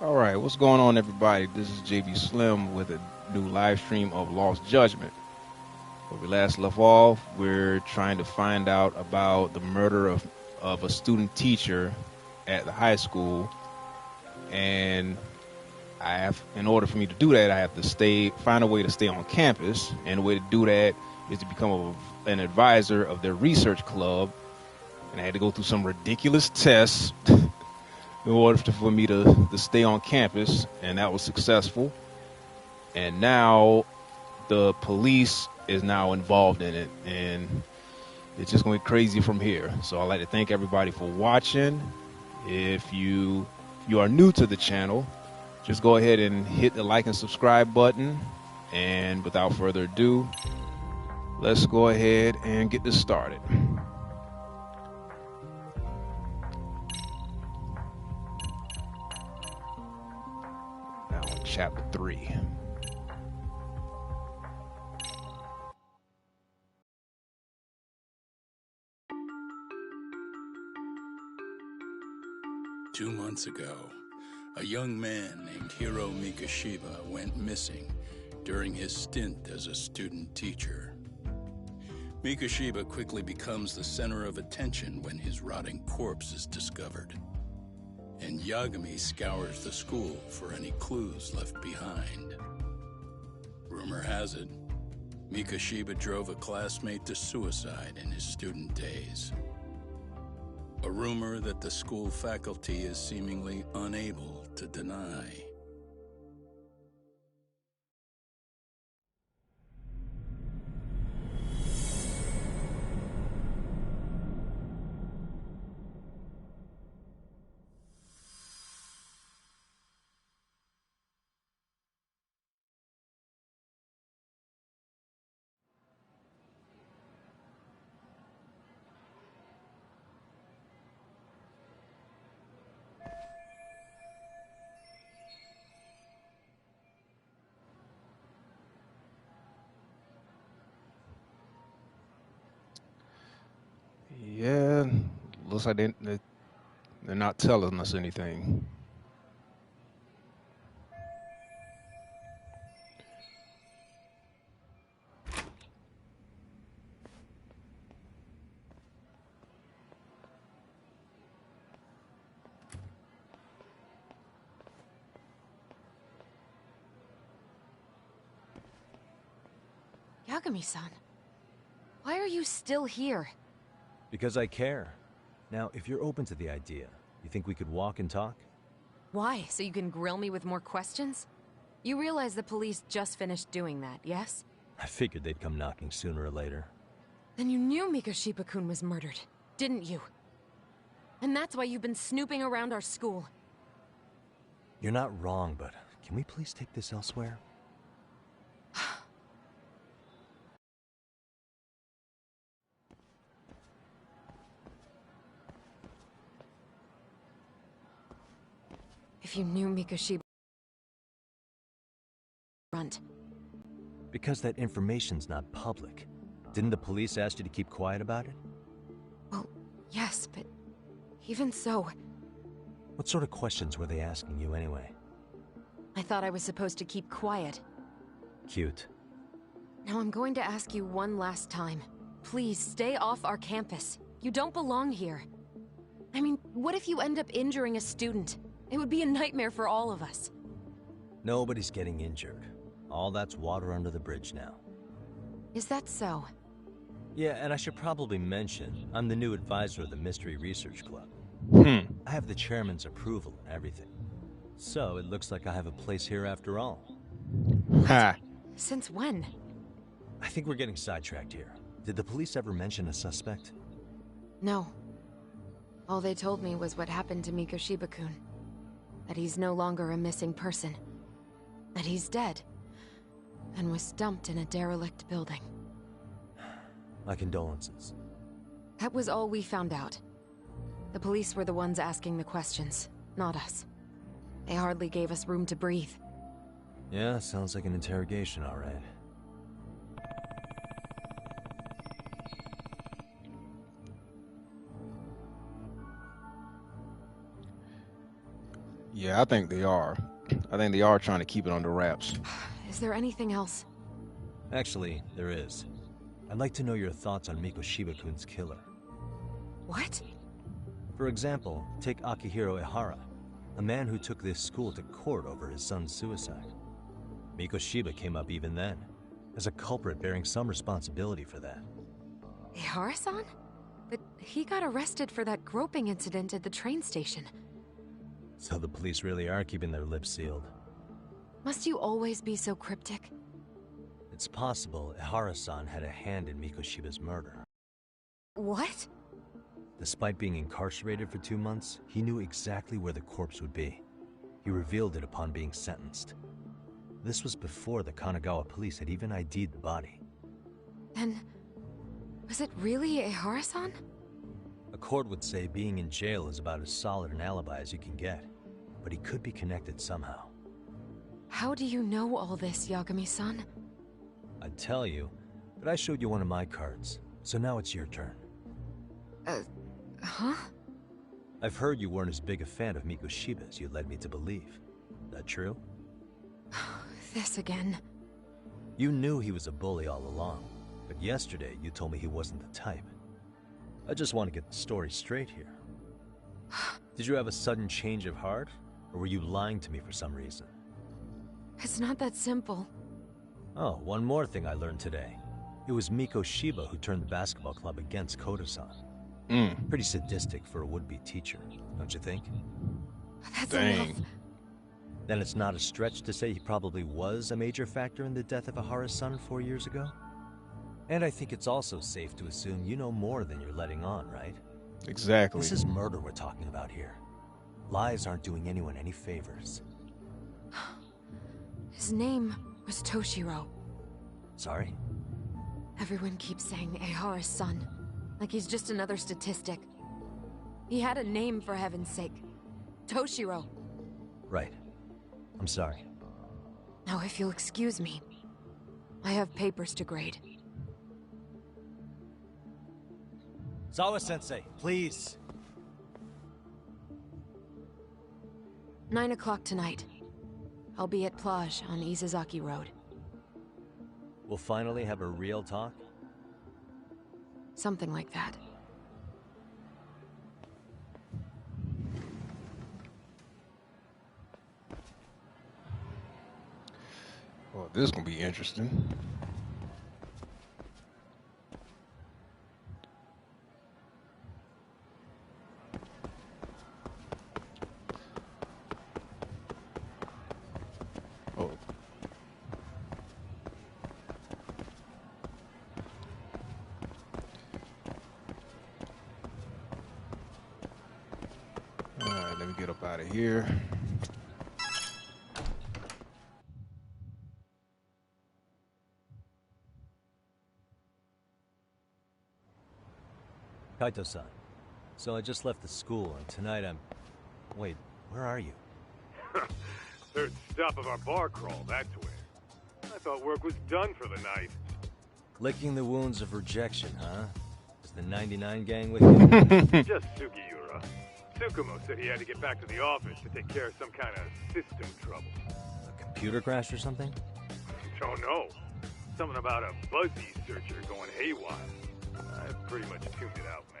All right, what's going on, everybody? This is JB Slim with a new live stream of Lost Judgment. Where we last left off, we're trying to find out about the murder of a student teacher at the high school, and in order for me to do that, I have to find a way to stay on campus, and the way to do that is to become an advisor of their research club, and I had to go through some ridiculous tests in order for me to stay on campus, and that was successful. And now the police is now involved in it, and it's just going crazy from here. So I'd like to thank everybody for watching. If you are new to the channel, just go ahead and hit the like and subscribe button. And without further ado, let's go ahead and get this started. Now in chapter 3. Two months ago, a young man named Hiro Mikashiba went missing during his stint as a student teacher. Mikashiba quickly becomes the center of attention when his rotting corpse is discovered, and Yagami scours the school for any clues left behind. Rumor has it, Mikashiba drove a classmate to suicide in his student days. A rumor that the school faculty is seemingly unable to deny. Yeah, looks like they're not telling us anything. Yagami-san, why are you still here? Because I care. Now, if you're open to the idea, you think we could walk and talk? Why? So you can grill me with more questions? You realize the police just finished doing that, yes? I figured they'd come knocking sooner or later. Then you knew Mikashiba-kun was murdered, didn't you? And that's why you've been snooping around our school. You're not wrong, but can we please take this elsewhere? If you knew Mikashiba... Front. Because that information's not public. Didn't the police ask you to keep quiet about it? Well, yes, but... even so... What sort of questions were they asking you anyway? I thought I was supposed to keep quiet. Cute. Now I'm going to ask you one last time. Please, stay off our campus. You don't belong here. I mean, what if you end up injuring a student? It would be a nightmare for all of us. Nobody's getting injured. All that's water under the bridge now. Is that so? Yeah, and I should probably mention, I'm the new advisor of the Mystery Research Club. I have the chairman's approval and everything. So it looks like I have a place here after all. Ha! Since when? I think we're getting sidetracked here. Did the police ever mention a suspect? No. All they told me was what happened to Mikashiba-kun. That he's no longer a missing person. That he's dead. And was dumped in a derelict building. My condolences. That was all we found out. The police were the ones asking the questions, not us. They hardly gave us room to breathe. Yeah, sounds like an interrogation, all right. Yeah, I think they are. I think they are trying to keep it under wraps. Is there anything else? Actually, there is. I'd like to know your thoughts on Mikoshiba-kun's killer. What? For example, take Akihiro Ehara, a man who took this school to court over his son's suicide. Mikoshiba came up even then, as a culprit bearing some responsibility for that. Ehara-san? But he got arrested for that groping incident at the train station. So the police really are keeping their lips sealed. Must you always be so cryptic? It's possible Ehara-san had a hand in Mikoshiba's murder. What? Despite being incarcerated for 2 months, he knew exactly where the corpse would be. He revealed it upon being sentenced. This was before the Kanagawa police had even ID'd the body. Then, was it really Ehara-san? A court would say being in jail is about as solid an alibi as you can get, but he could be connected somehow. How do you know all this, Yagami-san? I'd tell you, but I showed you one of my cards, so now it's your turn. Huh? I've heard you weren't as big a fan of Mikoshiba as you led me to believe. That true? This again. You knew he was a bully all along, but yesterday you told me he wasn't the type. I just want to get the story straight here. Did you have a sudden change of heart, or were you lying to me for some reason? It's not that simple. Oh, one more thing I learned today. It was Mikoshiba who turned the basketball club against Kodo-san. Pretty sadistic for a would-be teacher, don't you think? That's Dang. enough. Then it's not a stretch to say he probably was a major factor in the death of Ehara's son 4 years ago? And I think it's also safe to assume you know more than you're letting on, right? Exactly. This is murder we're talking about here. Lies aren't doing anyone any favors. His name was Toshiro. Sorry? Everyone keeps saying Ehara's son, like he's just another statistic. He had a name, for heaven's sake. Toshiro. Right. I'm sorry. Now, if you'll excuse me, I have papers to grade. Sawa-sensei, please. 9 o'clock tonight. I'll be at Plage on Izazaki Road. We'll finally have a real talk? Something like that. Well, this is gonna be interesting. Oh. All right, let me get up out of here. Kaito-san. So I just left the school, and tonight I'm... Wait, where are you? Third stop of our bar crawl, that's where. I thought work was done for the night. Licking the wounds of rejection, huh? Is the 99 gang with you? Just Sugiura. Tsukumo said he had to get back to the office to take care of some kind of system trouble. A computer crash or something? Don't know. Something about a Buzzy searcher going haywire. I pretty much tuned it out, man.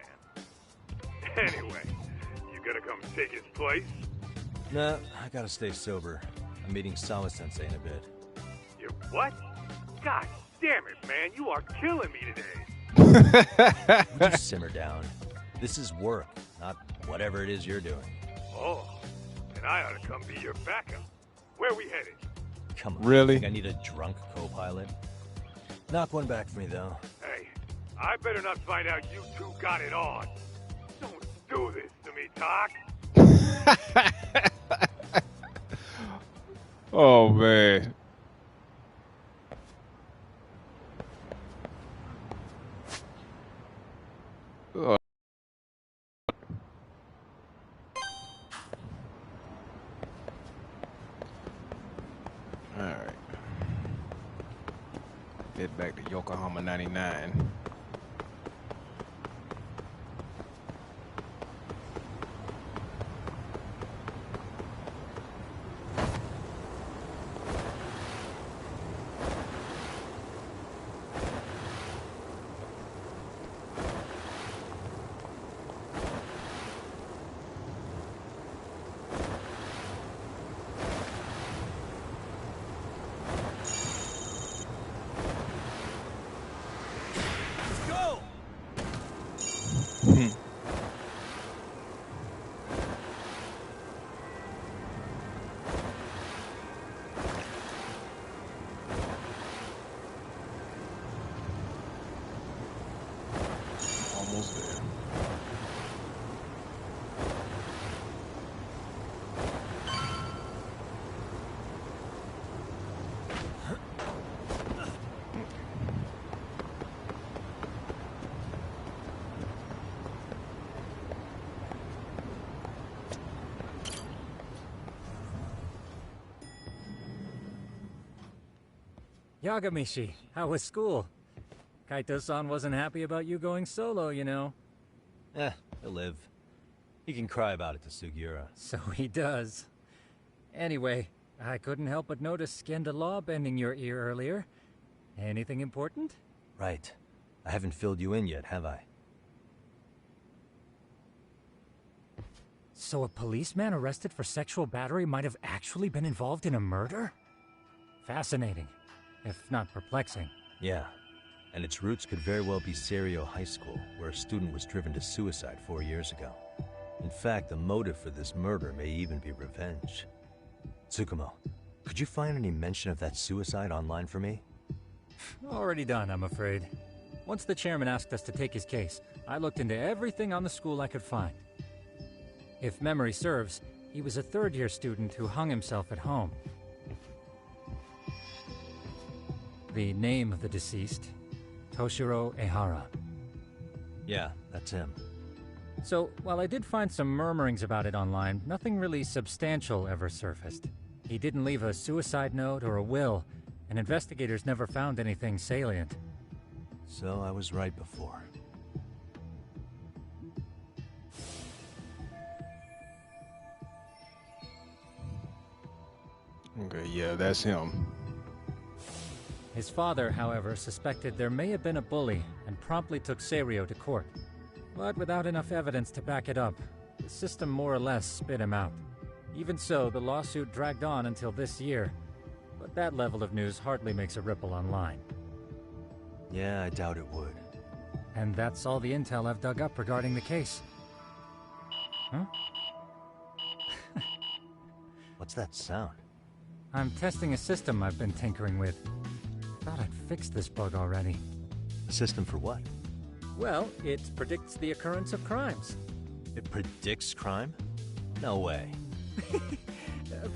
Anyway, you gonna come take his place? Nah, I gotta stay sober. I'm meeting Sawa-sensei in a bit. You what? God damn it, man. You are killing me today. Would you simmer down? This is work, not whatever it is you're doing. Oh, and I ought to come be your backup. Where we headed? Come on. Really? Think I need a drunk co-pilot? Knock one back for me, though. Hey, I better not find out you two got it on. Don't do this to me, Doc. Oh man. Oh. All right. Head back to Yokohama 99. Yagamishi, how was school? Kaito-san wasn't happy about you going solo, you know. He'll live. He can cry about it to Sugiura. So he does. Anyway, I couldn't help but notice Skenda Law bending your ear earlier. Anything important? Right. I haven't filled you in yet, have I? So a policeman arrested for sexual battery might have actually been involved in a murder? Fascinating, if not perplexing. Yeah. And its roots could very well be Serio High School, where a student was driven to suicide 4 years ago. In fact, the motive for this murder may even be revenge. Tsukumo, could you find any mention of that suicide online for me? Already done, I'm afraid. Once the chairman asked us to take his case, I looked into everything on the school I could find. If memory serves, he was a third-year student who hung himself at home. The name of the deceased, Toshiro Ehara. Yeah, that's him. So, while I did find some murmurings about it online, nothing really substantial ever surfaced. He didn't leave a suicide note or a will, and investigators never found anything salient. So I was right before. Okay, yeah, that's him. His father, however, suspected there may have been a bully and promptly took Serio to court. But without enough evidence to back it up, the system more or less spit him out. Even so, the lawsuit dragged on until this year. But that level of news hardly makes a ripple online. Yeah, I doubt it would. And that's all the intel I've dug up regarding the case. Huh? What's that sound? I'm testing a system I've been tinkering with. Thought I'd fixed this bug already. A system for what? Well, it predicts the occurrence of crimes. It predicts crime? No way.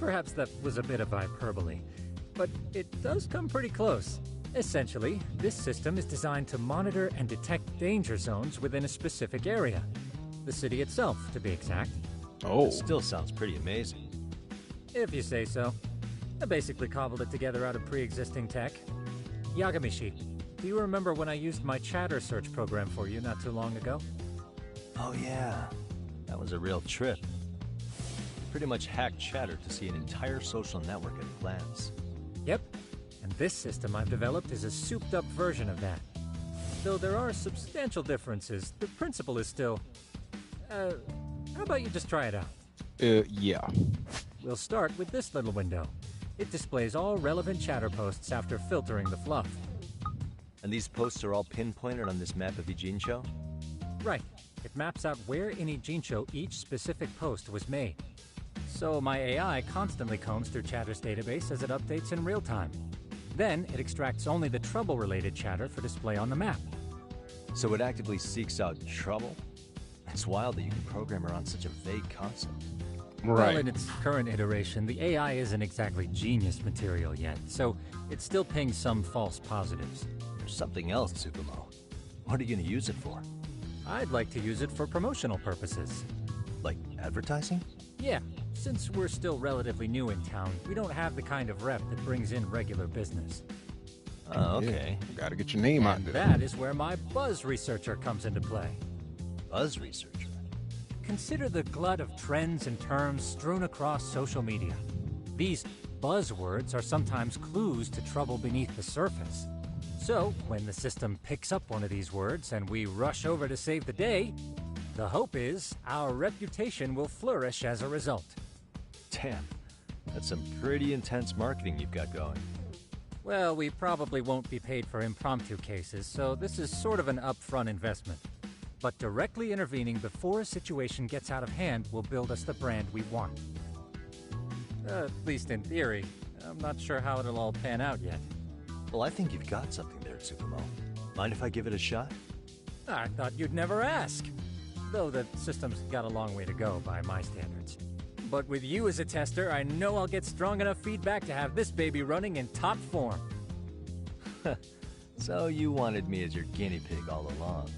Perhaps that was a bit of hyperbole, but it does come pretty close. Essentially, this system is designed to monitor and detect danger zones within a specific area. The city itself, to be exact. Oh. It still sounds pretty amazing. If you say so. I basically cobbled it together out of pre-existing tech. Yagamishi, do you remember when I used my chatter search program for you not too long ago? Oh yeah, that was a real trip. Pretty much hacked Chatter to see an entire social network at a glance. Yep, and this system I've developed is a souped-up version of that. Though there are substantial differences, the principle is still... how about you just try it out? Yeah. We'll start with this little window. It displays all relevant chatter posts after filtering the fluff. And these posts are all pinpointed on this map of Ijincho? Right. It maps out where in Ijincho each specific post was made. So my AI constantly combs through Chatter's database as it updates in real time. Then it extracts only the trouble-related chatter for display on the map. So it actively seeks out trouble? It's wild that you can program around such a vague concept. Right. Well, in its current iteration, the AI isn't exactly genius material yet, so it still pings some false positives. There's something else, Tsukumo. What are you going to use it for? I'd like to use it for promotional purposes. Like advertising? Yeah, since we're still relatively new in town, we don't have the kind of rep that brings in regular business. Oh, okay. Yeah, gotta get your name out And there. that is where my buzz researcher comes into play. Buzz researcher. Consider the glut of trends and terms strewn across social media. These buzzwords are sometimes clues to trouble beneath the surface. So, when the system picks up one of these words and we rush over to save the day, the hope is our reputation will flourish as a result. Damn, that's some pretty intense marketing you've got going. Well, we probably won't be paid for impromptu cases, so this is sort of an upfront investment. But directly intervening before a situation gets out of hand will build us the brand we want. At least in theory. I'm not sure how it'll all pan out yet. Well, I think you've got something there, Tsukumo. Mind if I give it a shot? I thought you'd never ask. Though the system's got a long way to go by my standards. But with you as a tester, I know I'll get strong enough feedback to have this baby running in top form. So you wanted me as your guinea pig all along.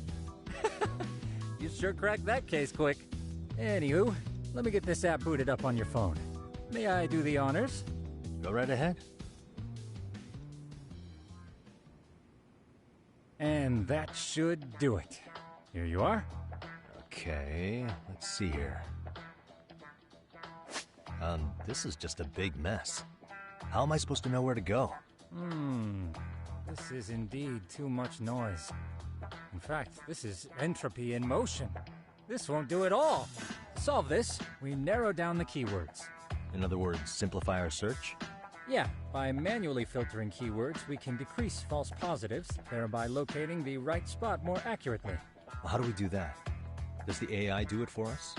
You sure cracked that case quick. Anywho, let me get this app booted up on your phone. May I do the honors? Go right ahead. And that should do it. Here you are. Okay, let's see here. This is just a big mess. How am I supposed to know where to go? This is indeed too much noise. In fact, this is entropy in motion. This won't do it all. To solve this, we narrow down the keywords. In other words, simplify our search? Yeah, by manually filtering keywords, we can decrease false positives, thereby locating the right spot more accurately. Well, how do we do that? Does the AI do it for us?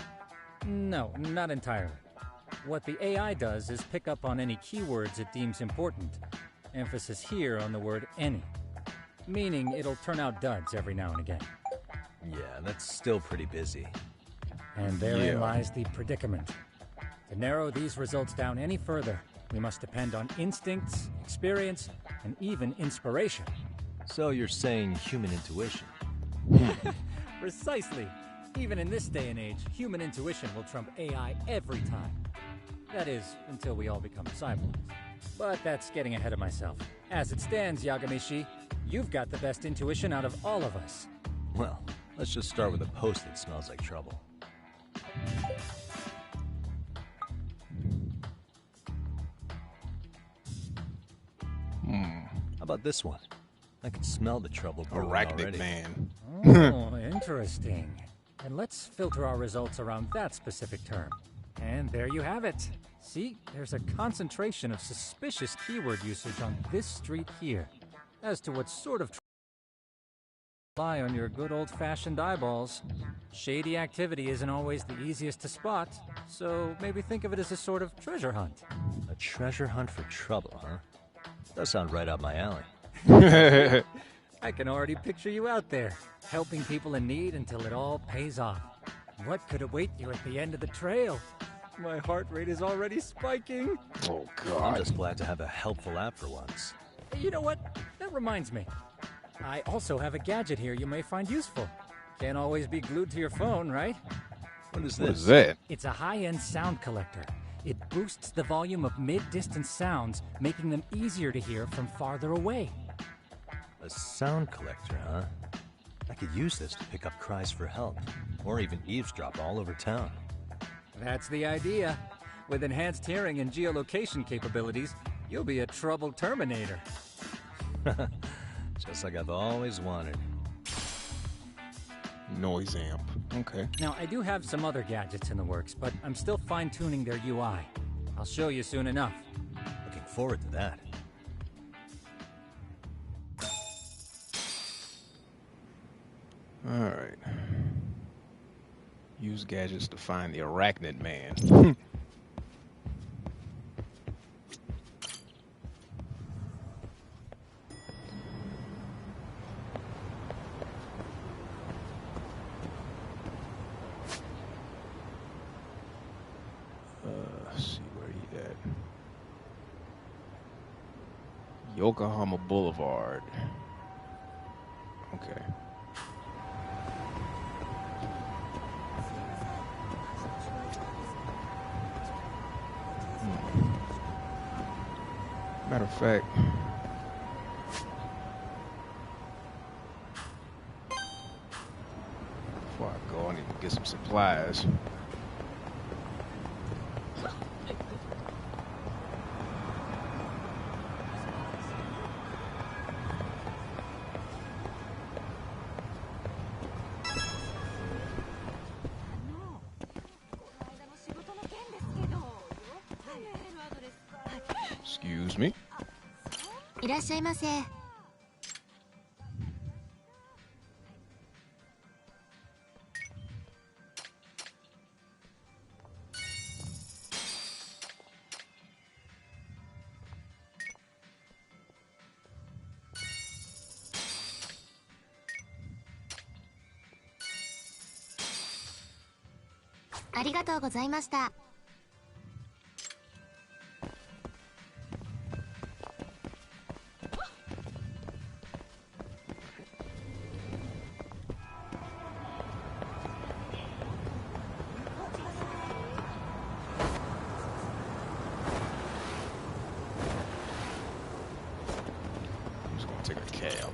No, not entirely. What the AI does is pick up on any keywords it deems important. Emphasis here on the word any. Meaning it'll turn out duds every now and again. Yeah, that's still pretty busy. And therein lies the predicament. To narrow these results down any further, we must depend on instincts, experience, and even inspiration. So you're saying human intuition? Precisely. Even in this day and age, human intuition will trump AI every time. That is, until we all become cyborgs. But that's getting ahead of myself. As it stands, Yagamishi, you've got the best intuition out of all of us. Well, let's just start with a post that smells like trouble. How about this one? I can smell the trouble brewing Arachnid already. man. Oh, interesting. And let's filter our results around that specific term. And there you have it. See, there's a concentration of suspicious keyword usage on this street here. As to what sort of rely on your good old-fashioned eyeballs. Shady activity isn't always the easiest to spot, so maybe think of it as a sort of treasure hunt. A treasure hunt for trouble, huh? Does sound right up my alley. I can already picture you out there, helping people in need until it all pays off. What could await you at the end of the trail? My heart rate is already spiking. Oh, I'm God. just glad to have a helpful app for once. You know what? That reminds me. I also have a gadget here you may find useful. Can't always be glued to your phone, right? What is What this? is that? It's a high-end sound collector. It boosts the volume of mid-distance sounds, making them easier to hear from farther away. A sound collector, huh? I could use this to pick up cries for help, or even eavesdrop all over town. That's the idea. With enhanced hearing and geolocation capabilities, you'll be a trouble terminator. Just like I've always wanted. Noise amp. Okay. Now, I do have some other gadgets in the works, but I'm still fine-tuning their UI. I'll show you soon enough. Looking forward to that. All right. Use gadgets to find the Arachnid man. Let's see where he at. Yokohama Boulevard. Okay. Matter of fact, before I go, I need to get some supplies. Excuse me. いらっしゃいませ。ありがとうございました。I'm just gonna take a cab.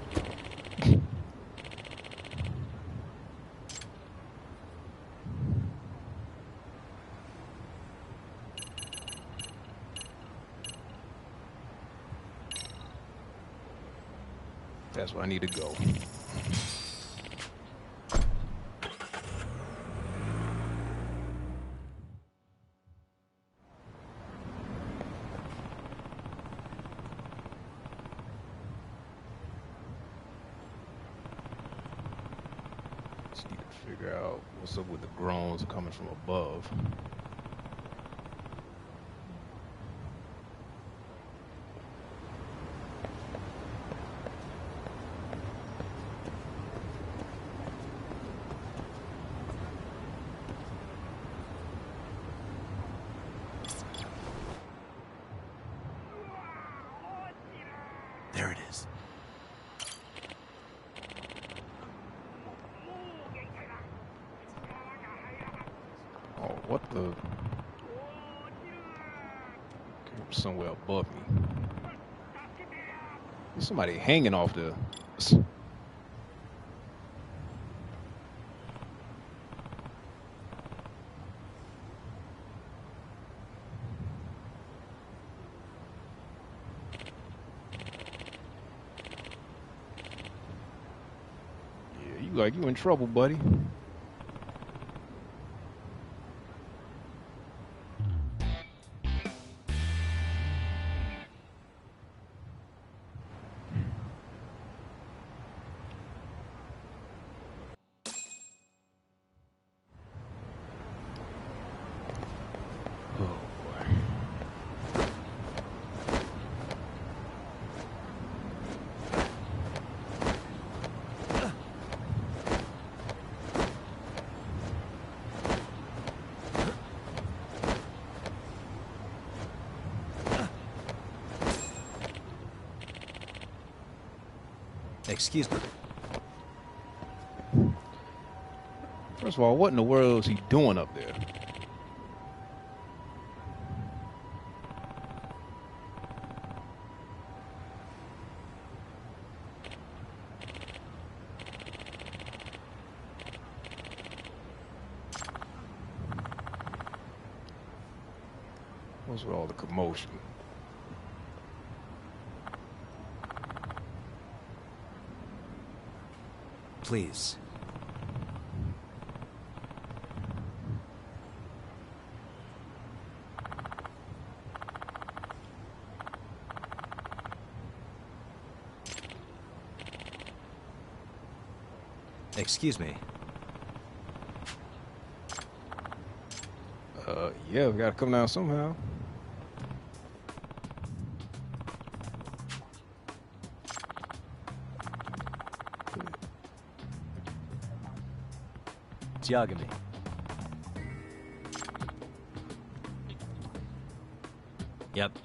That's where I need to go. Just need to figure out what's up with the groans coming from above. There it is. Oh, what the? Came somewhere above me. There's somebody hanging off the. Yeah, you like you in trouble, buddy. Oh boy. Excuse me. First of all, what in the world is he doing up there? What's with all the commotion? Please. Excuse me. Yeah, we gotta come down somehow. Diagami. Yep.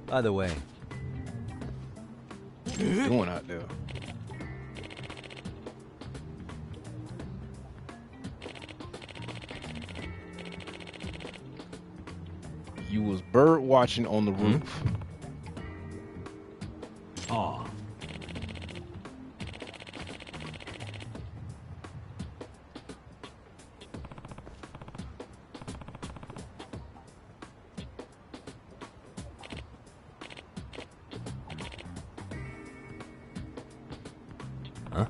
By the way, What are you doing out there? You was bird watching on the roof. aw. Huh?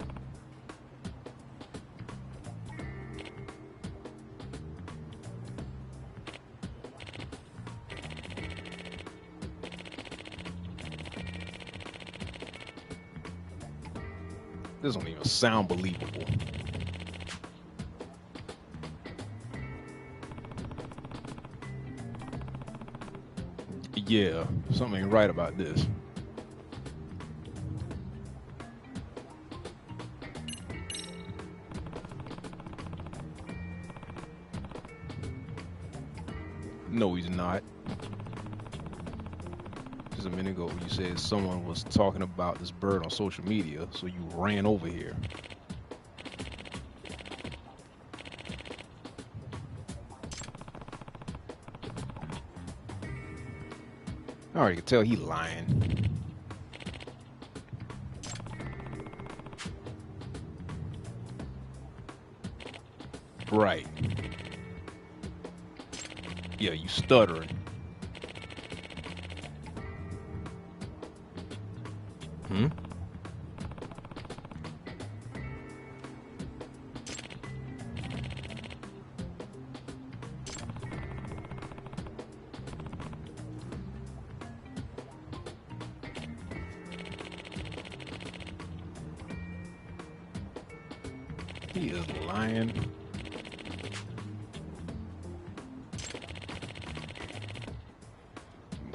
This don't even sound believable. Yeah, something ain't right about this. No, he's not. Just a minute ago, you said someone was talking about this bird on social media, so you ran over here. I already can tell he lying. Right. Yeah, you stuttering. Hmm? He is lying.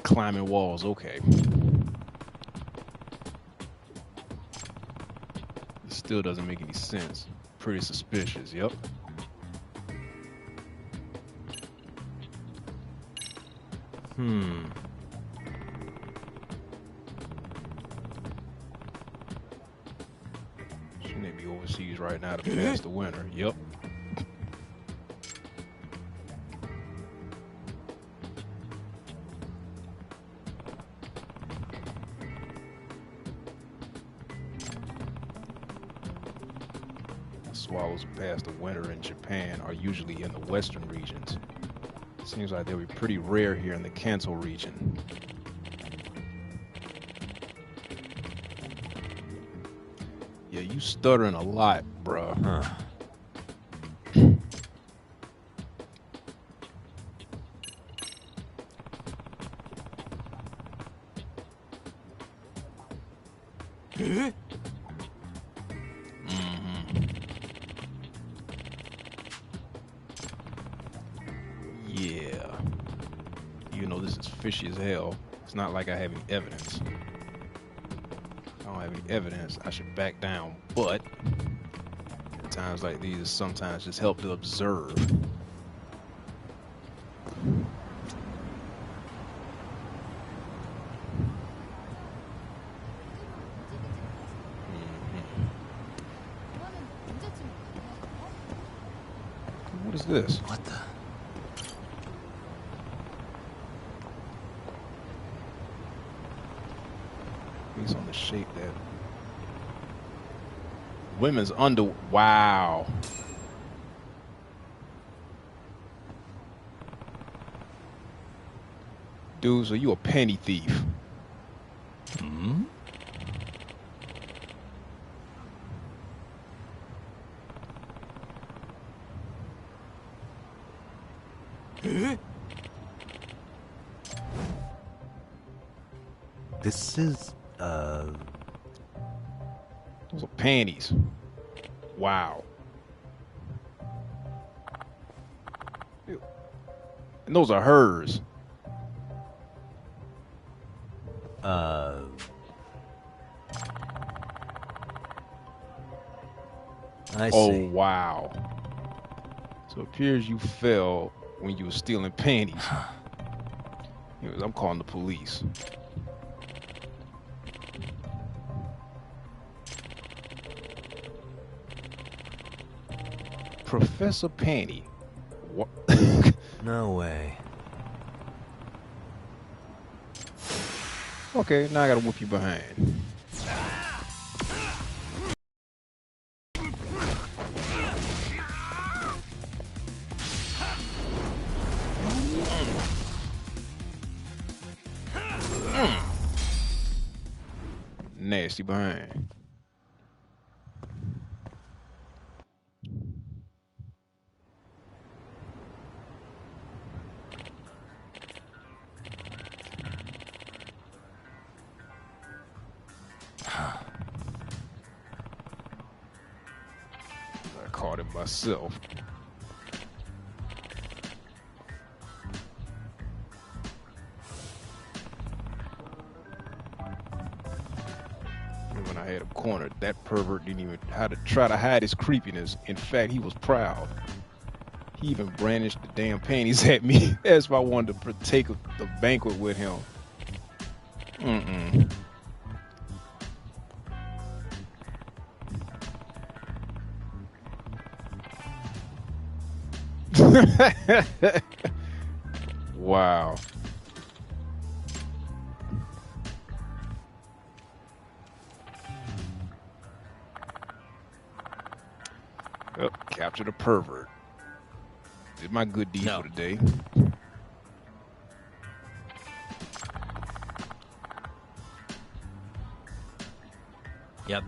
Climbing walls, okay. It still doesn't make any sense. Pretty suspicious, yep. She may be overseas right now to pass the winter, yep. Swallows past the winter in Japan are usually in the western regions. Seems like they'll be pretty rare here in the Kanto region. Yeah, you stuttering a lot, bruh. Huh. Yeah. You know this is fishy as hell. It's not like I have any evidence. I don't have any evidence. I should back down, but at times like these, sometimes just help to observe. What is this? What the? Based on the shape that women's under. Wow. Dude, so you a penny thief? Hmm? This is, Those are panties. Wow. Ew. And those are hers. I Oh, see. wow. So it appears you fell when you were stealing panties. Anyways, I'm calling the police. Professor Panty. What? No way. Okay, now I gotta whoop you behind. Nasty behind. I caught it myself. When I had him cornered, that pervert didn't even try to hide his creepiness. In fact, he was proud. He even brandished the damn panties at me as if I wanted to partake of the banquet with him. Mm-mm. Wow. Oh, capture the pervert. Did my good deed No. for the day. Yep.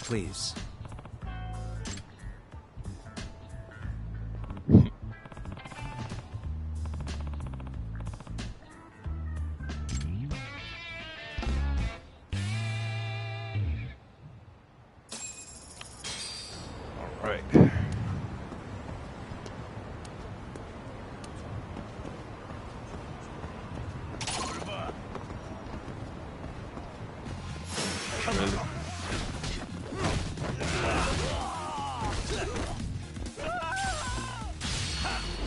Please. All right. Really?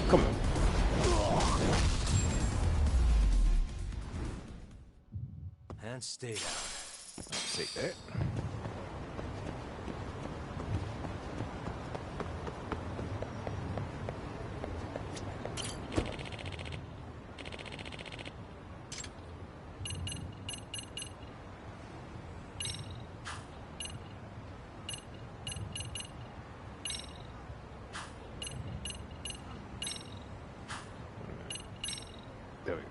Come on. And stay down. Take that. There we go.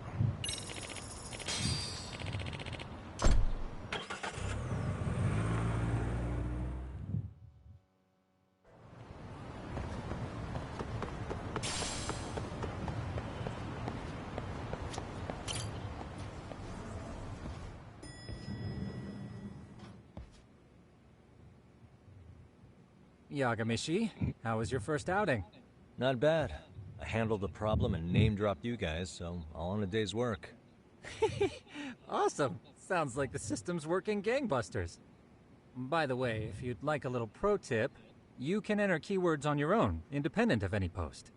Yagamishi, how was your first outing? Not bad. I handled the problem and name-dropped you guys, so all in a day's work. Awesome. Sounds like the system's working gangbusters. By the way, if you'd like a little pro tip, you can enter keywords on your own, independent of any post.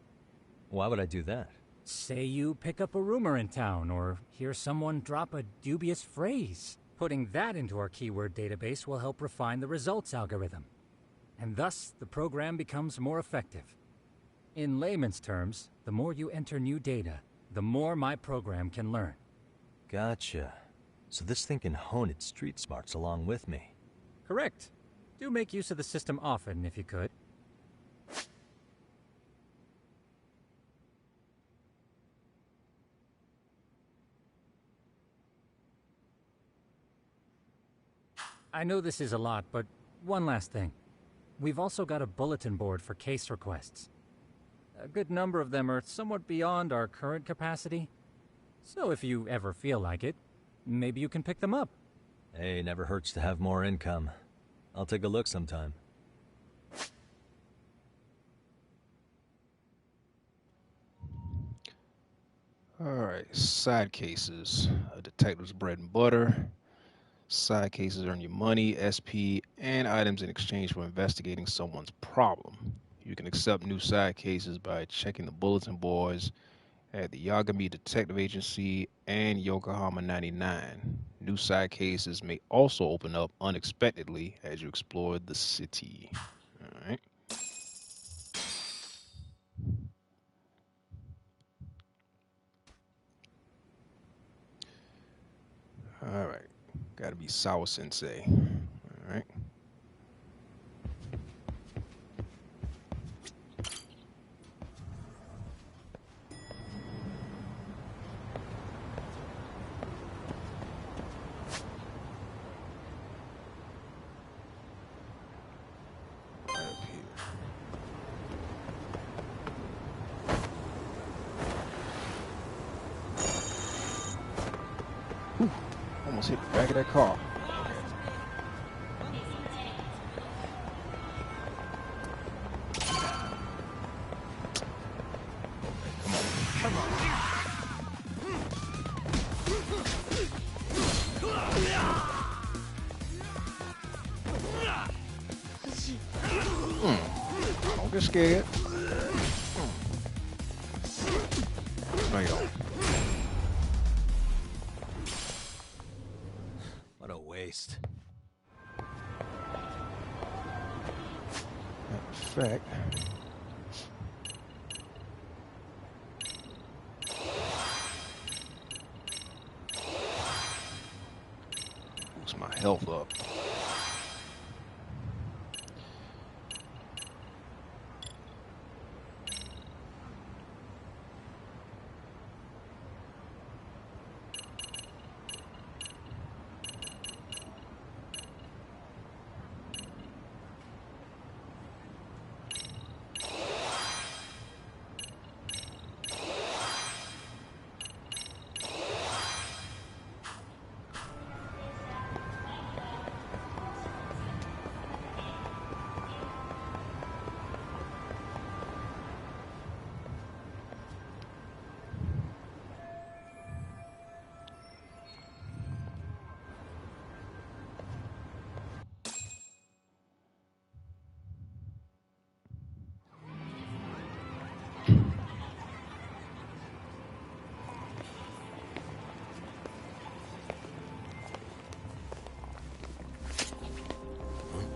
Why would I do that? Say you pick up a rumor in town or hear someone drop a dubious phrase. Putting that into our keyword database will help refine the results algorithm. And thus, the program becomes more effective. In layman's terms, the more you enter new data, the more my program can learn. Gotcha. So this thing can hone its street smarts along with me. Correct. Do make use of the system often if you could. I know this is a lot, but one last thing. We've also got a bulletin board for case requests. A good number of them are somewhat beyond our current capacity. So if you ever feel like it, maybe you can pick them up. Hey, never hurts to have more income. I'll take a look sometime. All right, side cases. A detective's bread and butter. Side cases earn you money, SP, and items in exchange for investigating someone's problem. You can accept new side cases by checking the bulletin boards at the Yagami Detective Agency and Yokohama 99. New side cases may also open up unexpectedly as you explore the city. All right. All right. Got to be Sawa Sensei. All right. Right up here. Whew. Almost hit the back of that car. Don't get scared. No, you don't. What a waste. fact. Boost my health up.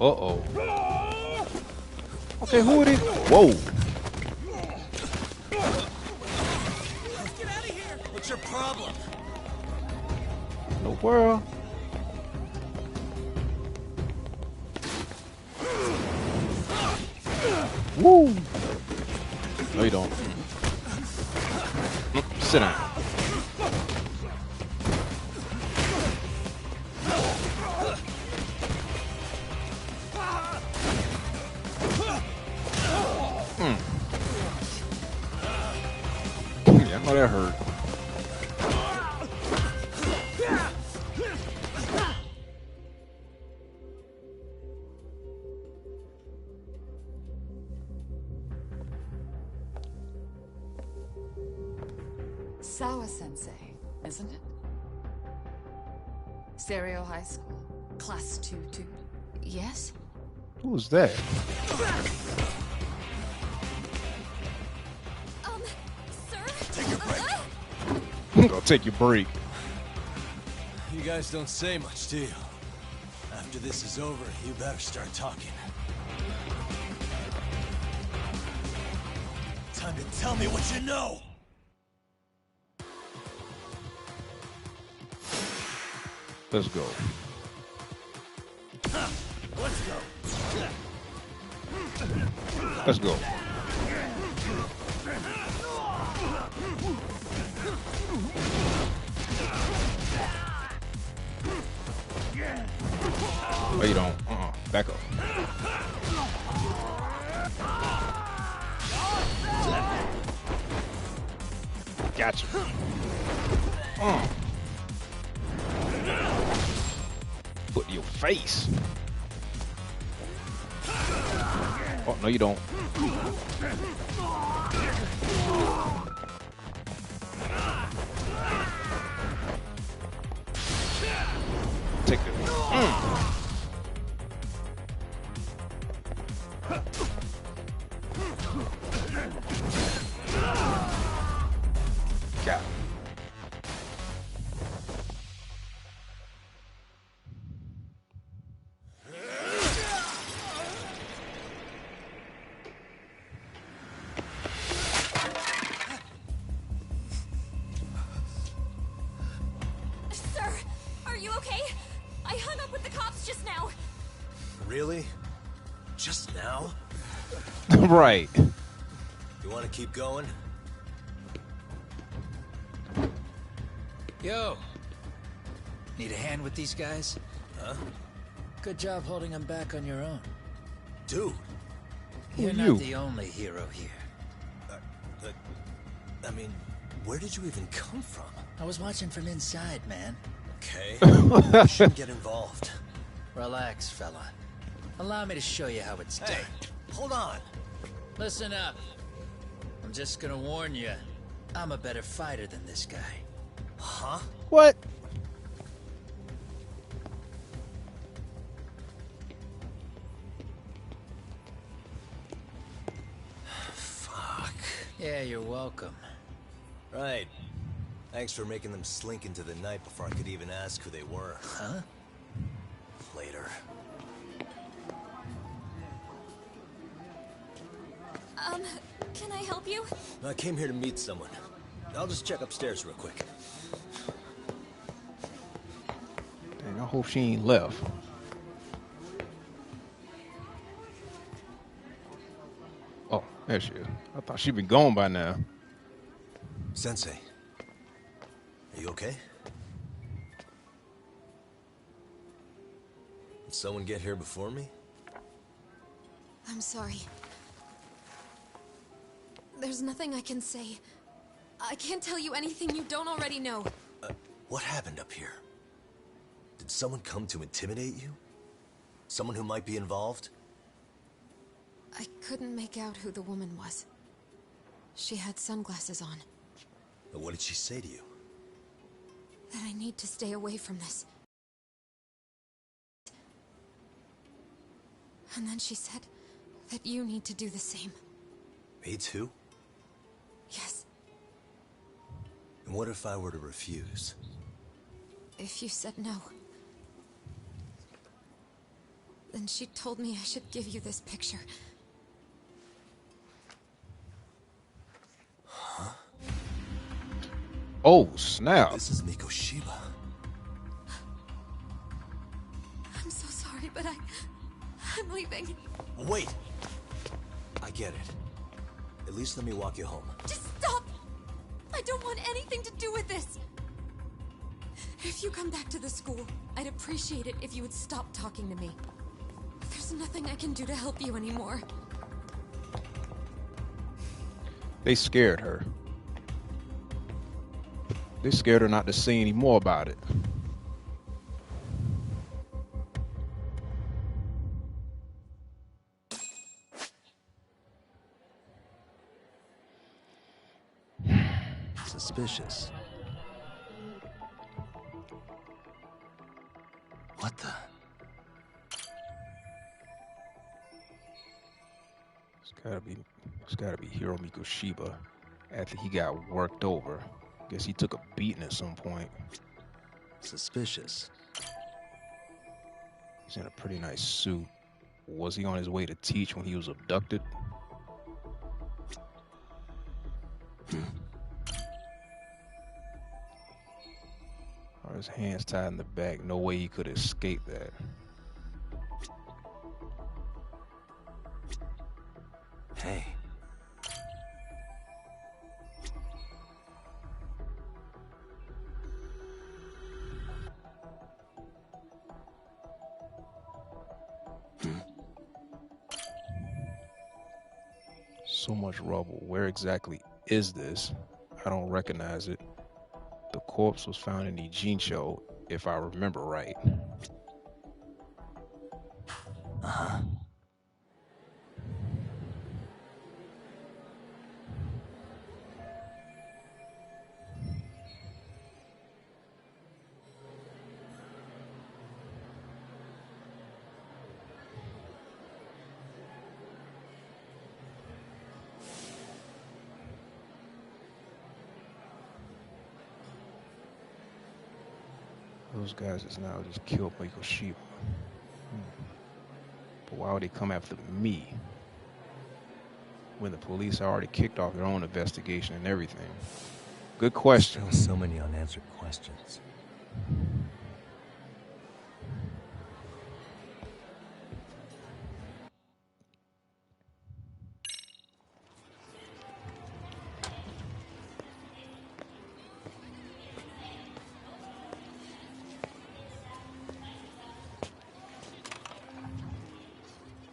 Uh-oh. Okay, who are they? Whoa. Get out of here! What's your problem? No world. Woo. No, you don't. Sit down. Yeah, I know that hurt. Sawa-sensei, isn't it? Stereo High School, Class 2-2. Yes? Who's that? Sir? Take your break. Go take your break. You guys don't say much, do you? After this is over, you better start talking. Time to tell me what you know! Let's go. Let's go! Let's go. Oh, you don't. Back up. Gotcha. Put in your face. Oh, no, you don't. Take it. Got it. Sir, are you okay? I hung up with the cops just now. Really? Just now? Right. You want to keep going? Yo! Need a hand with these guys? Huh? Good job holding them back on your own. Dude, You're are not you? the only hero here. I mean, where did you even come from? I was watching from inside, man. Okay, you shouldn't get involved. Relax, fella. Allow me to show you how it's Hey, done. hold on. Listen up. I'm just gonna warn you. I'm a better fighter than this guy. Huh? What? Fuck. Yeah, you're welcome. Right. Thanks for making them slink into the night before I could even ask who they were. Huh? Later. Can I help you? I came here to meet someone. I'll just check upstairs real quick. Dang, I hope she ain't left. Oh, there she is. I thought she'd been gone by now. Sensei, are you okay? Did someone get here before me? I'm sorry. There's nothing I can say. I can't tell you anything you don't already know. What happened up here? Did someone come to intimidate you? Someone who might be involved? I couldn't make out who the woman was. She had sunglasses on. What did she say to you? That I need to stay away from this. And then she said that you need to do the same. Me too? Yes. And what if I were to refuse? If you said no. Then she told me I should give you this picture. Huh? Oh, snap. This is Mikoshiba. I'm so sorry, but I'm leaving. Wait! I get it. At least let me walk you home. Just stop! I don't want anything to do with this! If you come back to the school, I'd appreciate it if you would stop talking to me. There's nothing I can do to help you anymore. They scared her. They scared her not to say any more about it. Suspicious. What the? It's gotta be Hiro Mikoshiba after he got worked over. Guess he took a beating at some point. Suspicious. He's in a pretty nice suit. Was he on his way to teach when he was abducted? Or his hands tied in the back. No way he could escape that. Hey. So much rubble. Where exactly is this? I don't recognize it. The corpse was found in Ijincho, if I remember right. Uh-huh. Those guys just now just killed Mikoshiba. But why would they come after me? When the police already kicked off their own investigation and everything. Good question. Still so many unanswered questions.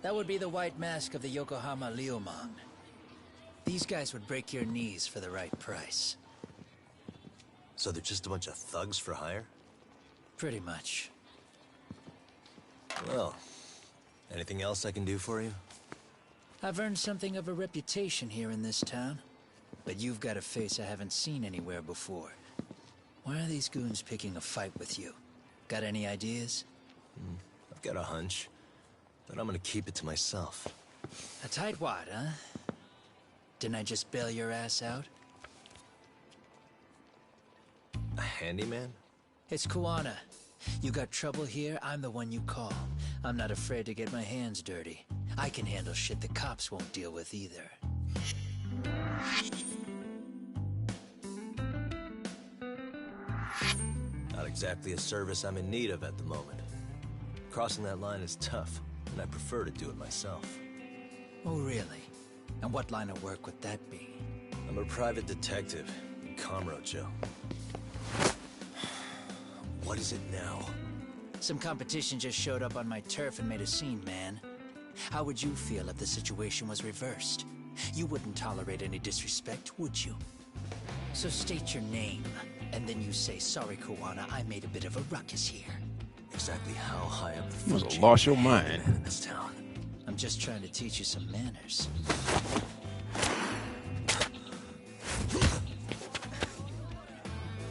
That would be the white mask of the Yokohama Liumang. These guys would break your knees for the right price. So they're just a bunch of thugs for hire? Pretty much. Well, anything else I can do for you? I've earned something of a reputation here in this town. But you've got a face I haven't seen anywhere before. Why are these goons picking a fight with you? Got any ideas? I've got a hunch, but I'm gonna keep it to myself. A tightwad, huh? Didn't I just bail your ass out? A handyman? It's Kuwana. You got trouble here, I'm the one you call. I'm not afraid to get my hands dirty. I can handle shit the cops won't deal with either. Not exactly a service I'm in need of at the moment. Crossing that line is tough, and I prefer to do it myself. Oh, really? And what line of work would that be? I'm a private detective in Kamurocho. What is it now? Some competition just showed up on my turf and made a scene, man. How would you feel if the situation was reversed? You wouldn't tolerate any disrespect, would you? So state your name, and then you say, "Sorry, Kuwana, I made a bit of a ruckus here." Exactly how high up the You food must have chain lost your am I mind. in this town? I'm just trying to teach you some manners.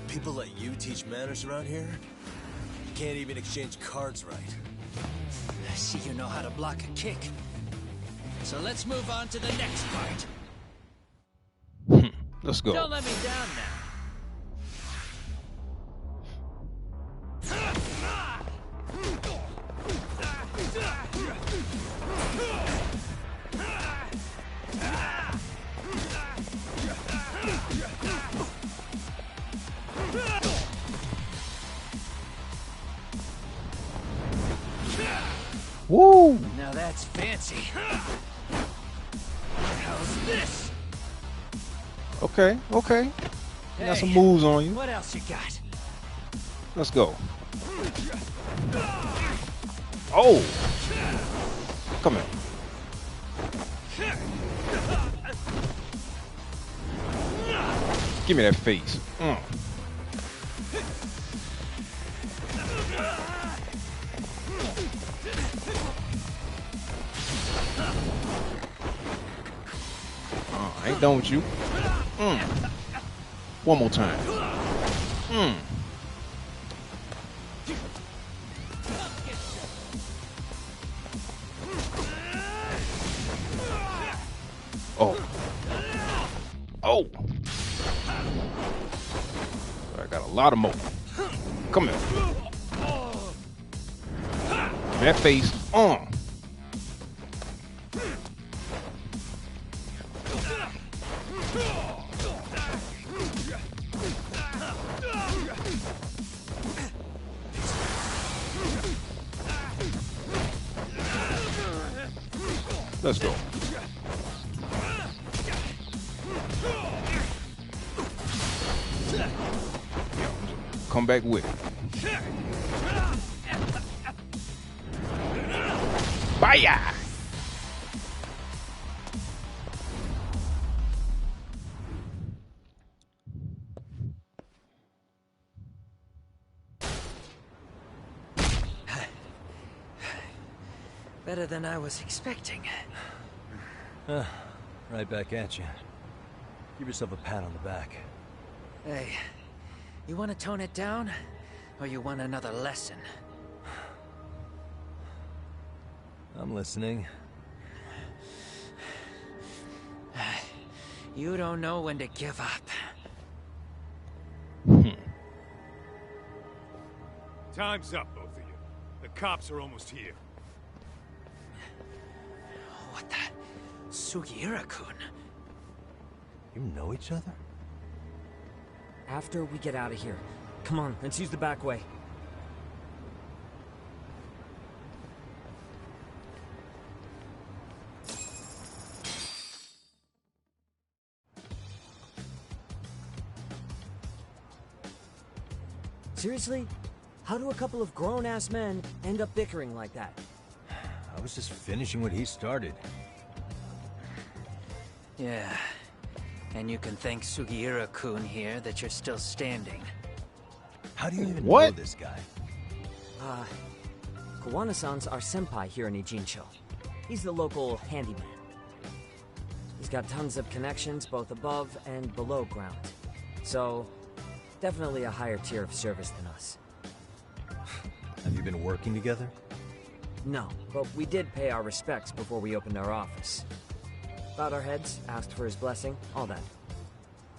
People let you teach manners around here? You can't even exchange cards right. I see you know how to block a kick. So let's move on to the next part. Let's go. Don't let me down now. Woo! Now that's fancy. How's this? Okay, okay. Got some Hey, moves on you. what else you got? Let's go. Oh! Come here. Give me that face. I ain't done with you. One more time. Oh. Oh. I got a lot of more. Come here. That face. Let's go. Come back with it. Bye-ya! Better than I was expecting. Right back at you. Give yourself a pat on the back. Hey, you want to tone it down? Or you want another lesson? I'm listening. You don't know when to give up. Time's up, both of you. The cops are almost here. What the? Sugiura-kun? You know each other? After we get out of here. Come on, let's use the back way. Seriously? How do a couple of grown-ass men end up bickering like that? I was just finishing what he started. Yeah. And you can thank Sugiura-kun here that you're still standing. How do you even What? know this guy? Kawana-san's our senpai here in Ijincho. He's the local handyman. He's got tons of connections both above and below ground. So, definitely a higher tier of service than us. Have you been working together? No, but we did pay our respects before we opened our office. Bowed our heads, asked for his blessing, all that.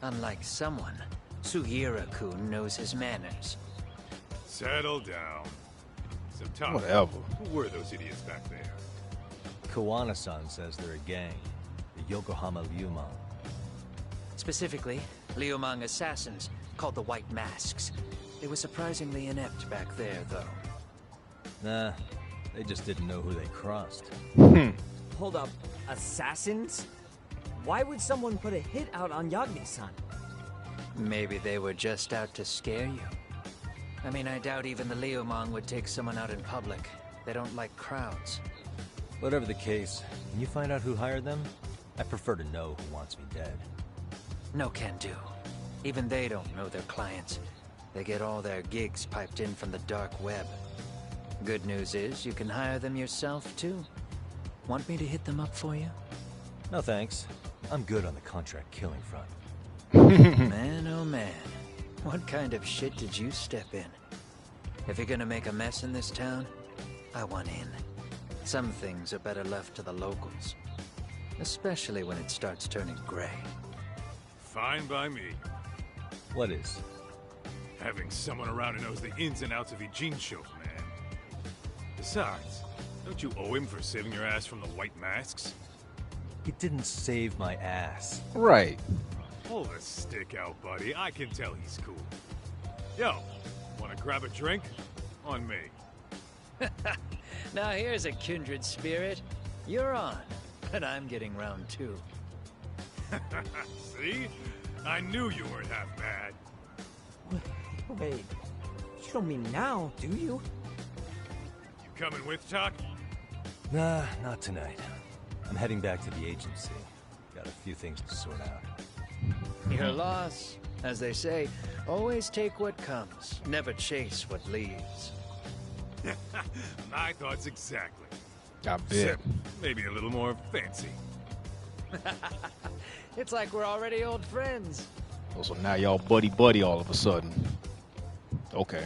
Unlike someone, Sugiura-kun knows his manners. Settle down. So, Tom, Whatever. who were those idiots back there? Kawana-san says they're a gang. They Yokohama Liumang. Specifically, Liumang assassins, called the White Masks. They were surprisingly inept back there, though. Nah, they just didn't know who they crossed. Hold up, assassins? Why would someone put a hit out on Yagni-san? Maybe they were just out to scare you. I mean, I doubt even the Liumang would take someone out in public. They don't like crowds. Whatever the case, can you find out who hired them? I prefer to know who wants me dead. No can do. Even they don't know their clients. They get all their gigs piped in from the dark web. Good news is, you can hire them yourself, too. Want me to hit them up for you? No thanks. I'm good on the contract killing front. Man, oh man. What kind of shit did you step in? If you're gonna make a mess in this town, I want in. Some things are better left to the locals. Especially when it starts turning gray. Fine by me. What is? Having someone around who knows the ins and outs of Ijincho, man. Besides, don't you owe him for saving your ass from the White Masks? He didn't save my ass. Right. Pull the stick out, buddy. I can tell he's cool. Yo, wanna grab a drink? On me. Now here's a kindred spirit. You're on, and I'm getting round 2. See? I knew you weren't half bad. Wait, you don't mean now, do you? You coming with, Tuck? Nah, not tonight. I'm heading back to the agency. Got a few things to sort out. Your loss. As they say, always take what comes, never chase what leaves. My thoughts exactly. I bet. Except maybe a little more fancy. It's like we're already old friends. Oh, so now y'all buddy all of a sudden. Okay.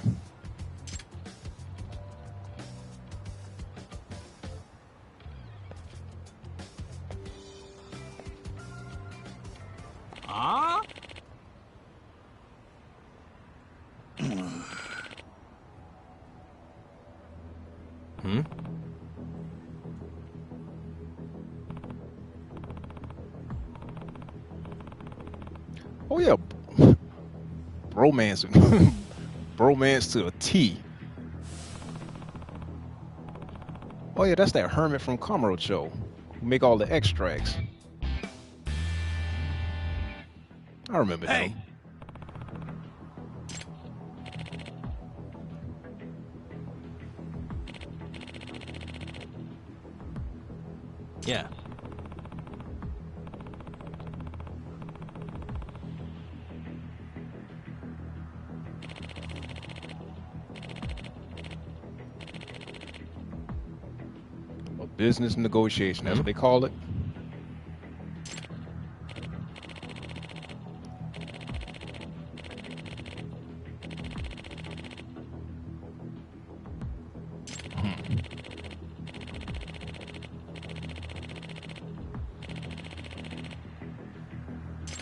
Huh? Hmm? Oh yeah. Bromance. Bromance to a T. Oh yeah, that's that hermit from Kamurocho who make all the extracts. I remember him. Yeah. A business negotiation, that's what they call it.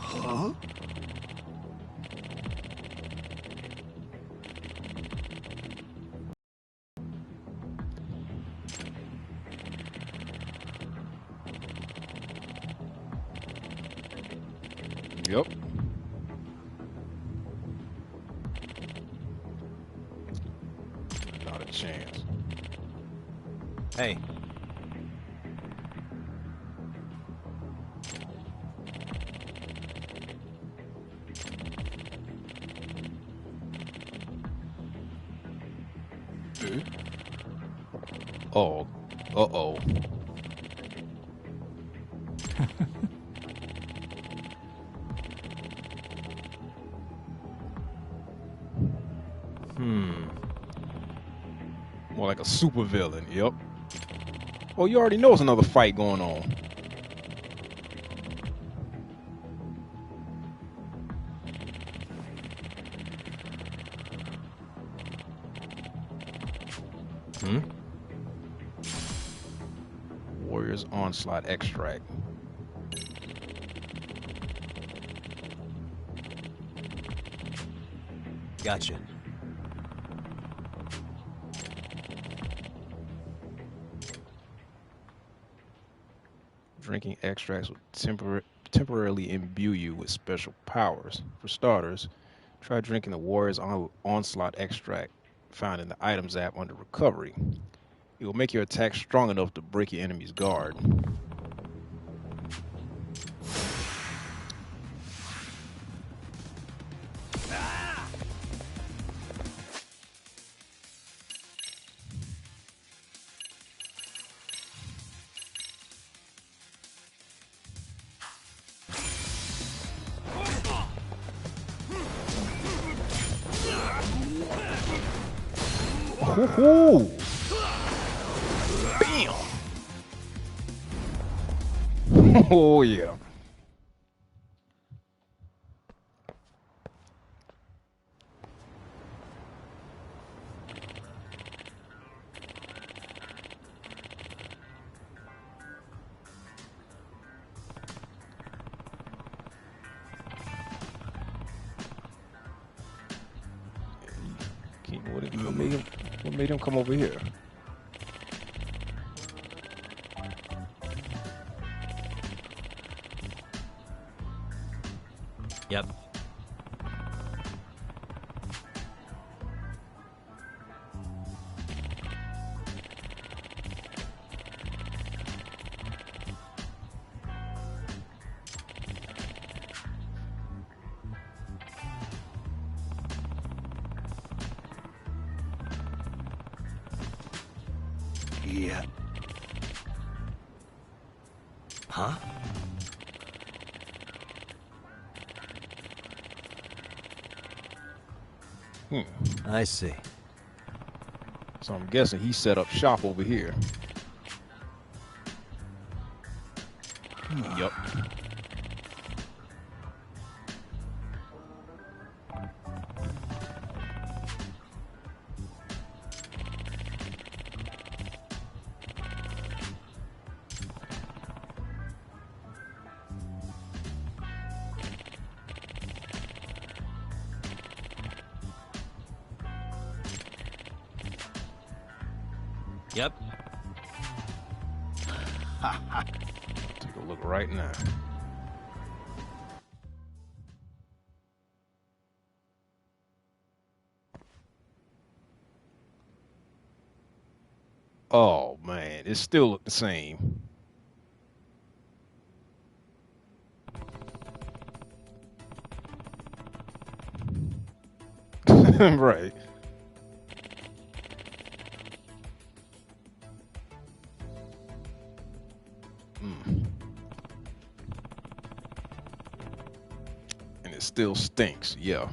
Huh? Yep. Not a chance. Hey. Oh. Uh-oh. More like a super villain, yep. Oh, you already know there's another fight going on. Warriors Onslaught Extract. Gotcha. drinking extracts will temporarily imbue you with special powers. For starters, try drinking the Warrior's Onslaught extract found in the Items app under Recovery. It will make your attack strong enough to break your enemy's guard. Woohoo! Bam! Oh yeah. What made him come over here? Yep. Yeah. Huh? I see. So I'm guessing he set up shop over here. Yup. Yep. Take a look right now. Oh man, it still look the same. Right. And it still stinks, yeah.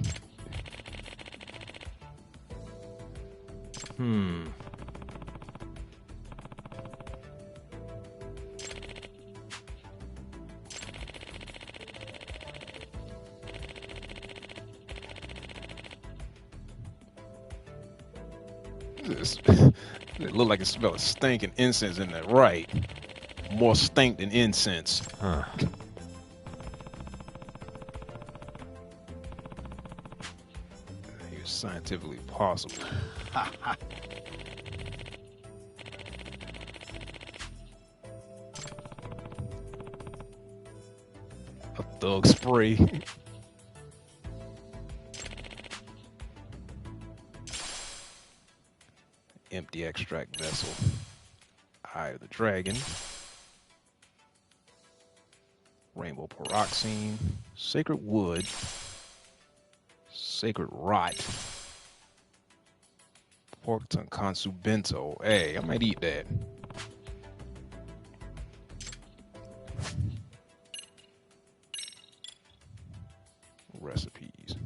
It looked like it smelled stink and incense in there, right? More stink than incense. Huh. It's scientifically possible. A thug spray. Empty extract vessel. Eye of the Dragon. Rainbow Pyroxene. Sacred Wood. Sacred Rot. Pork Tonkatsu Bento. Hey, I might eat that. Recipes.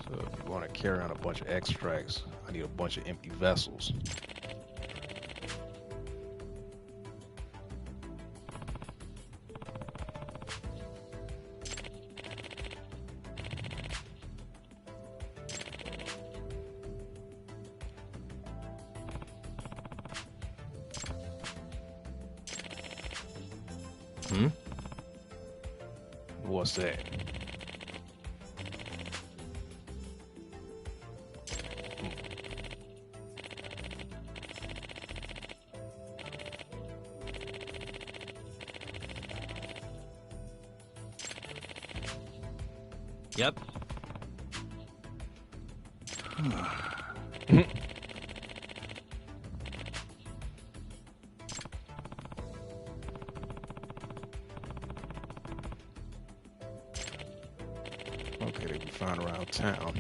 So if you want to carry on a bunch of extracts, I need a bunch of empty vessels. What's that? Yep. Okay, they be found around town.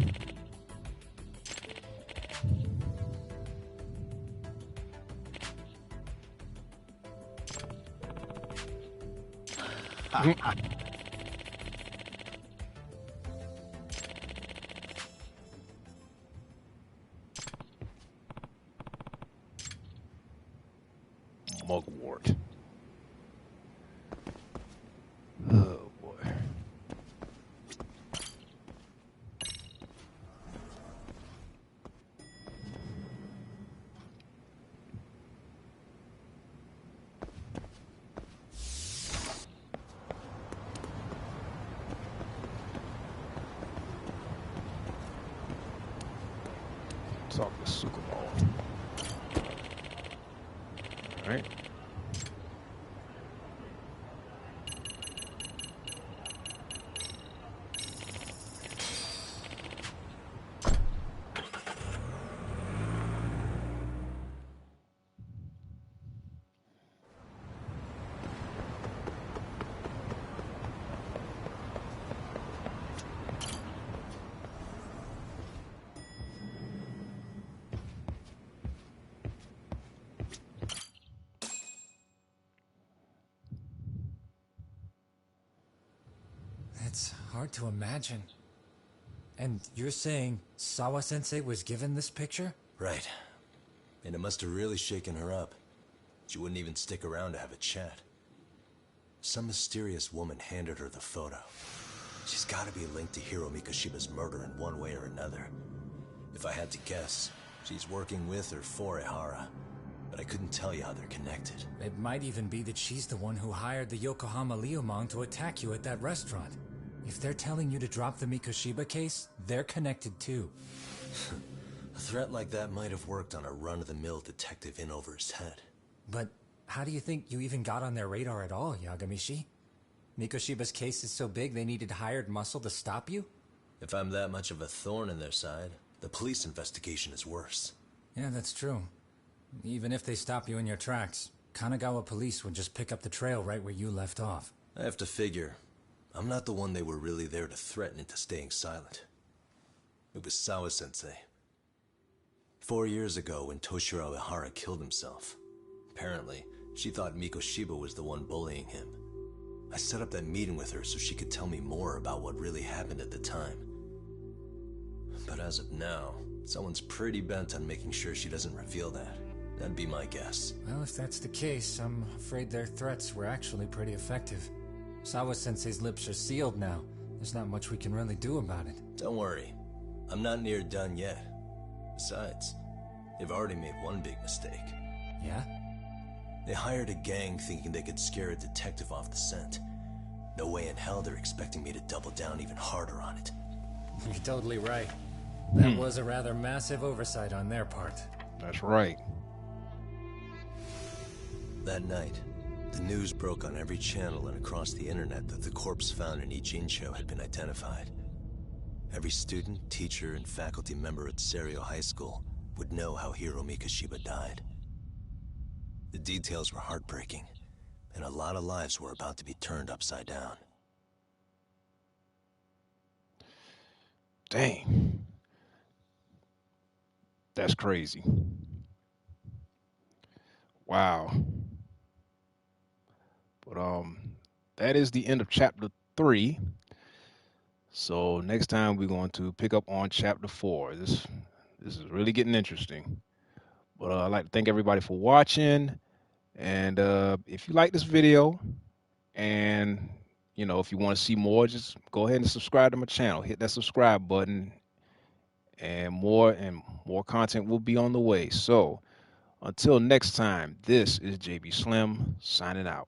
Mugwort. Oh boy. Talk to Sukabal. All right. It's hard to imagine. And you're saying Sawa-sensei was given this picture? Right. And it must have really shaken her up. She wouldn't even stick around to have a chat. Some mysterious woman handed her the photo. She's gotta be linked to Hiro Mikoshiba's murder in one way or another. If I had to guess, she's working with or for Ehara. But I couldn't tell you how they're connected. It might even be that she's the one who hired the Yokohama Leomon to attack you at that restaurant. If they're telling you to drop the Mikoshiba case, they're connected too. A threat like that might have worked on a run-of-the-mill detective in over his head. But how do you think you even got on their radar at all, Yagamishi? Mikoshiba's case is so big they needed hired muscle to stop you? If I'm that much of a thorn in their side, the police investigation is worse. Yeah, that's true. Even if they stop you in your tracks, Kanagawa police would just pick up the trail right where you left off. I have to figure, I'm not the one they were really there to threaten into staying silent. It was Sawa-sensei. 4 years ago when Toshiro Ehara killed himself, apparently, she thought Mikoshiba was the one bullying him. I set up that meeting with her so she could tell me more about what really happened at the time. But as of now, someone's pretty bent on making sure she doesn't reveal that. That'd be my guess. Well, if that's the case, I'm afraid their threats were actually pretty effective. Sawa-sensei's lips are sealed now. There's not much we can really do about it. Don't worry. I'm not near done yet. Besides, they've already made one big mistake. Yeah? They hired a gang thinking they could scare a detective off the scent. No way in hell they're expecting me to double down even harder on it. You're totally right. That was a rather massive oversight on their part. That's right. That night, the news broke on every channel and across the internet that the corpse found in Ijincho had been identified. Every student, teacher, and faculty member at Serio High School would know how Hiro Mikoshiba died. The details were heartbreaking, and a lot of lives were about to be turned upside down. Dang. That's crazy. Wow. But that is the end of chapter 3. So next time we're going to pick up on chapter 4. This is really getting interesting. But I'd like to thank everybody for watching. And if you like this video and if you want to see more, just go ahead and subscribe to my channel. Hit that subscribe button and more content will be on the way. So until next time, this is JB Slim signing out.